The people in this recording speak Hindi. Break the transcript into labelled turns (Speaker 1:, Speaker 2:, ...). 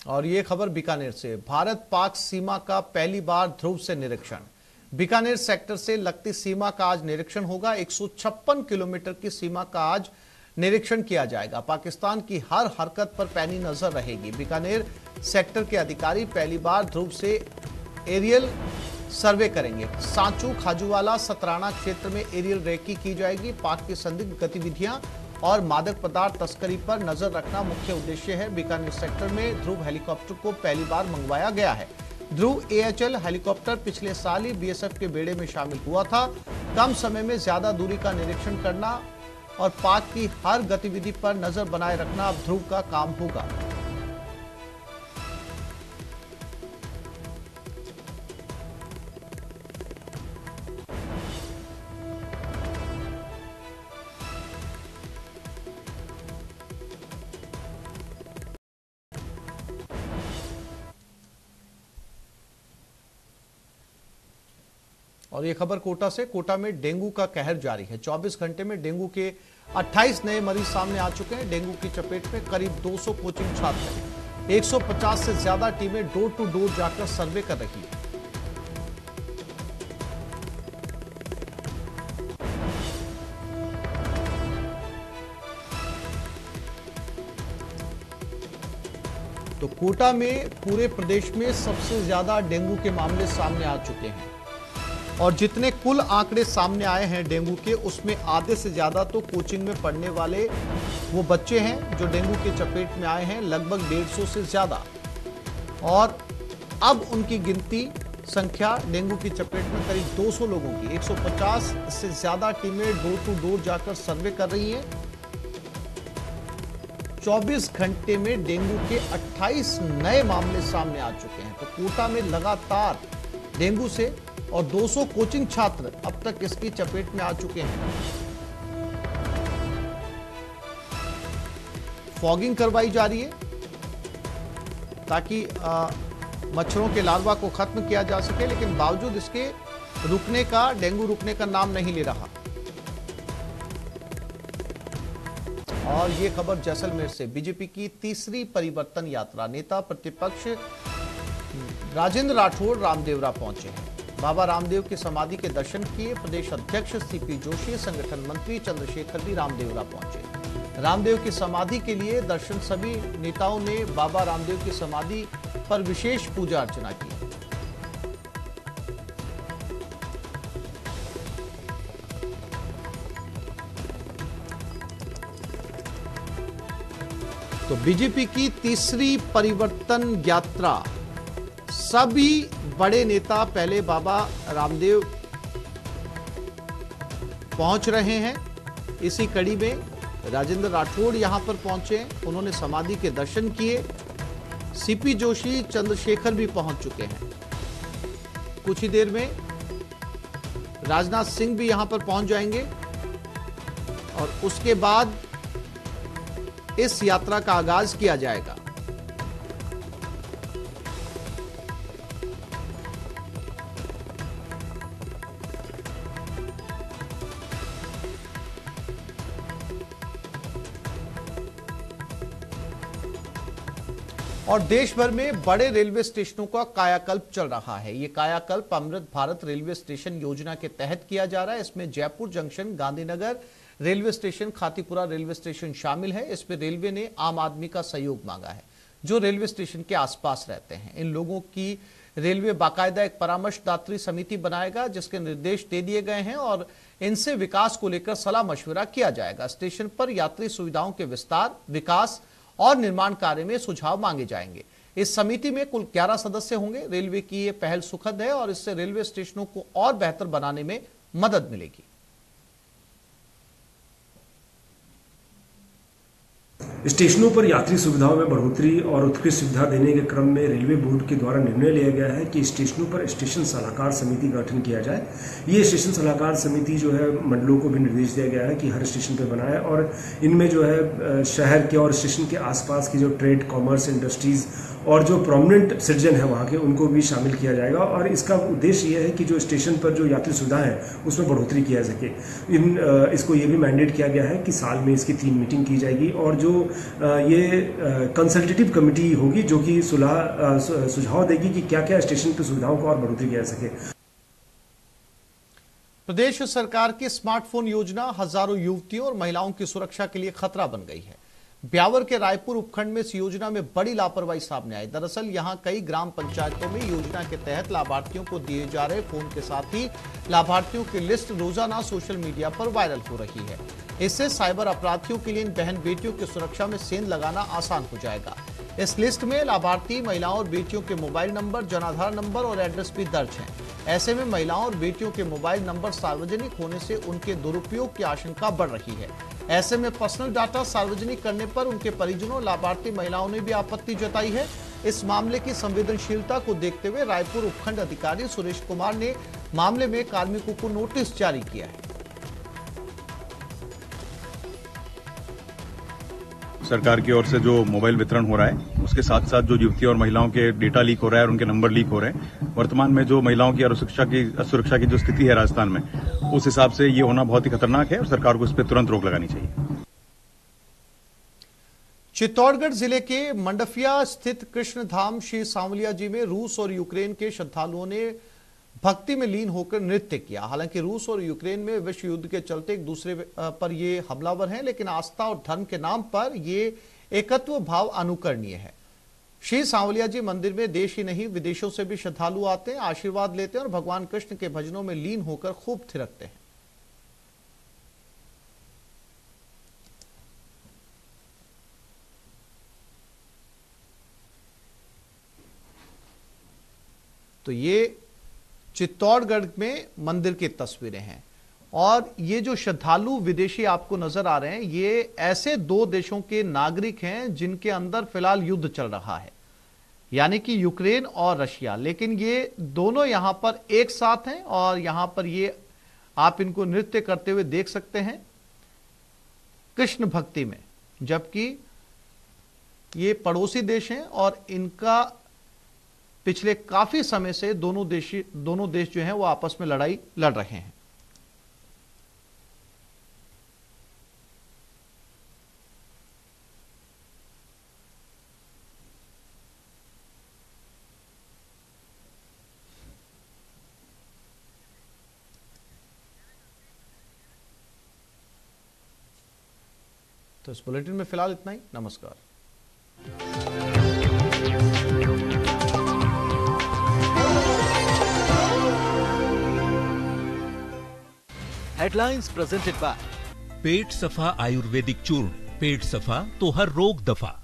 Speaker 1: और ये खबर बीकानेर से। भारत पाक सीमा का पहली बार ध्रुव से निरीक्षण। बीकानेर सेक्टर से लगती सीमा का आज निरीक्षण होगा। 156 किलोमीटर की सीमा का आज निरीक्षण किया जाएगा। पाकिस्तान की हर हरकत पर पैनी नजर रहेगी। बीकानेर सेक्टर के अधिकारी पहली बार ध्रुव से एरियल सर्वे करेंगे। सांचू, खाजूवाला, सतराना क्षेत्र में एरियल रेकी की जाएगी। पाक की संदिग्ध गतिविधियां और मादक पदार्थ तस्करी पर नजर रखना मुख्य उद्देश्य है। बीकानेर सेक्टर में ध्रुव हेलीकॉप्टर को पहली बार मंगवाया गया है। ध्रुव AHL हेलीकॉप्टर पिछले साल ही BSF के बेड़े में शामिल हुआ था। कम समय में ज्यादा दूरी का निरीक्षण करना और पाक की हर गतिविधि पर नजर बनाए रखना अब ध्रुव का काम होगा। और ये खबर कोटा से। कोटा में डेंगू का कहर जारी है। 24 घंटे में डेंगू के 28 नए मरीज सामने आ चुके हैं। डेंगू की चपेट में करीब 200 कोचिंग छात्र हैं। 150 से ज्यादा टीमें डोर टू डोर जाकर सर्वे कर रही हैं। तो कोटा में पूरे प्रदेश में सबसे ज्यादा डेंगू के मामले सामने आ चुके हैं और जितने कुल आंकड़े सामने आए हैं डेंगू के, उसमें आधे से ज्यादा तो कोचिंग में पढ़ने वाले वो बच्चे हैं जो डेंगू के चपेट में आए हैं, लगभग 150 से ज्यादा। और अब उनकी गिनती संख्या डेंगू की चपेट में करीब 200 लोगों की। 150 से ज्यादा टीमें डोर टू डोर जाकर सर्वे कर रही हैं। 24 घंटे में डेंगू के 28 नए मामले सामने आ चुके हैं। तो कोटा में लगातार डेंगू से और 200 कोचिंग छात्र अब तक इसकी चपेट में आ चुके हैं। फॉगिंग करवाई जा रही है ताकि मच्छरों के लार्वा को खत्म किया जा सके, लेकिन बावजूद इसके रुकने का, डेंगू रुकने का नाम नहीं ले रहा। और ये खबर जैसलमेर से। बीजेपी की तीसरी परिवर्तन यात्रा। नेता प्रतिपक्ष राजेंद्र राठौड़ रामदेवरा पहुंचे हैं। बाबा रामदेव की समाधि के दर्शन किए। प्रदेश अध्यक्ष CP जोशी, संगठन मंत्री चंद्रशेखर भी रामदेवरा पहुंचे। रामदेव की समाधि के लिए दर्शन। सभी नेताओं ने बाबा रामदेव की समाधि पर विशेष पूजा अर्चना की। तो बीजेपी की तीसरी परिवर्तन यात्रा। सभी बड़े नेता पहले बाबा रामदेव पहुंच रहे हैं। इसी कड़ी में राजेंद्र राठौड़ यहां पर पहुंचे। उन्होंने समाधि के दर्शन किए। CP जोशी, चंद्रशेखर भी पहुंच चुके हैं। कुछ ही देर में राजनाथ सिंह भी यहां पर पहुंच जाएंगे और उसके बाद इस यात्रा का आगाज किया जाएगा। और देश भर में बड़े रेलवे स्टेशनों का कायाकल्प चल रहा है। ये कायाकल्प अमृत भारत रेलवे स्टेशन योजना के तहत किया जा रहा है। इसमें Jaipur junction, Gandhinagar railway station, Khatipura railway station शामिल है। इसमें रेलवे ने आम आदमी का सहयोग मांगा है जो रेलवे स्टेशन के आसपास रहते हैं। इन लोगों की रेलवे बाकायदा एक परामर्शदात्री समिति बनाएगा जिसके निर्देश दे दिए गए हैं और इनसे विकास को लेकर सलाह मशविरा किया जाएगा। स्टेशन पर यात्री सुविधाओं के विस्तार, विकास और निर्माण कार्य में सुझाव मांगे जाएंगे। इस समिति में कुल 11 सदस्य होंगे। रेलवे की यह पहल सुखद है और इससे रेलवे स्टेशनों को और बेहतर बनाने में मदद मिलेगी।
Speaker 2: स्टेशनों पर यात्री सुविधाओं में बढ़ोतरी और उत्कृष्ट सुविधा देने के क्रम में रेलवे बोर्ड के द्वारा निर्णय लिया गया है कि स्टेशनों पर स्टेशन सलाहकार समिति का गठन किया जाए। ये स्टेशन सलाहकार समिति जो है मंडलों को भी निर्देश दिया गया है कि हर स्टेशन पर बनाए और इनमें जो है शहर के और स्टेशन के आसपास की जो ट्रेड, कॉमर्स, इंडस्ट्रीज और जो प्रोमिनेंट सिटीजन है वहाँ के उनको भी शामिल किया जाएगा। और इसका उद्देश्य यह है कि जो स्टेशन पर जो यात्री सुविधा है उसमें बढ़ोतरी किया सके। इसको ये भी मैंडेट किया गया है कि साल में इसकी 3 मीटिंग की जाएगी और जो ये कंसल्टेटिव कमेटी होगी जो कि सुझाव देगी कि क्या क्या स्टेशन पर सुविधाओं को और बढ़ोतरी किया जा सके।
Speaker 1: प्रदेश सरकार की स्मार्टफोन योजना हजारों युवतियों और महिलाओं की सुरक्षा के लिए खतरा बन गई है। ब्यावर के रायपुर उपखंड में इस योजना में बड़ी लापरवाही सामने आई। दरअसल यहां कई ग्राम पंचायतों में योजना के तहत लाभार्थियों को दिए जा रहे फोन के साथ ही लाभार्थियों की लिस्ट रोजाना सोशल मीडिया पर वायरल हो रही है। इससे साइबर अपराधियों के लिए इन बहन बेटियों की सुरक्षा में सेंध लगाना आसान हो जाएगा। इस लिस्ट में लाभार्थी महिलाओं और बेटियों के मोबाइल नंबर, जनाधार नंबर और एड्रेस भी दर्ज हैं। ऐसे में महिलाओं और बेटियों के मोबाइल नंबर सार्वजनिक होने से उनके दुरुपयोग की आशंका बढ़ रही है। ऐसे में पर्सनल डाटा सार्वजनिक करने पर उनके परिजनों, लाभार्थी महिलाओं ने भी आपत्ति जताई है। इस मामले की संवेदनशीलता को देखते हुए रायपुर उपखंड अधिकारी सुरेश कुमार ने मामले में कार्मिकों को नोटिस जारी किया है।
Speaker 3: सरकार की ओर से जो मोबाइल वितरण हो रहा है उसके साथ साथ जो युवतियों और महिलाओं के डेटा लीक हो रहा है और उनके नंबर लीक हो रहे हैं, वर्तमान में जो महिलाओं की असुरक्षा की जो स्थिति है राजस्थान में, उस हिसाब से ये होना बहुत ही खतरनाक है और सरकार को इस पर तुरंत रोक लगानी चाहिए।
Speaker 1: चित्तौड़गढ़ जिले के मंडफिया स्थित कृष्ण धाम श्री सांवलिया जी में रूस और यूक्रेन के श्रद्धालुओं ने भक्ति में लीन होकर नृत्य किया। हालांकि रूस और यूक्रेन में विश्व युद्ध के चलते एक दूसरे पर ये हमलावर हैं, लेकिन आस्था और धर्म के नाम पर ये एकत्व भाव अनुकरणीय है। श्री सांवलिया जी मंदिर में देश ही नहीं विदेशों से भी श्रद्धालु आते हैं, आशीर्वाद लेते हैं और भगवान कृष्ण के भजनों में लीन होकर खूब थिरकते हैं। तो ये चित्तौड़गढ़ में मंदिर की तस्वीरें हैं और ये जो श्रद्धालु विदेशी आपको नजर आ रहे हैं, ये ऐसे 2 देशों के नागरिक हैं जिनके अंदर फिलहाल युद्ध चल रहा है, यानी कि यूक्रेन और रशिया। लेकिन ये दोनों यहां पर एक साथ हैं और यहां पर ये आप इनको नृत्य करते हुए देख सकते हैं कृष्ण भक्ति में, जबकि ये पड़ोसी देश हैं और इनका पिछले काफी समय से दोनों देश जो हैं वो आपस में लड़ाई लड़ रहे हैं। तो इस बुलेटिन में फिलहाल इतना ही। नमस्कार।
Speaker 4: हेडलाइंस प्रेजेंटेड बाय
Speaker 5: पेट सफा आयुर्वेदिक चूर्ण, पेट सफा तो हर रोग दफा।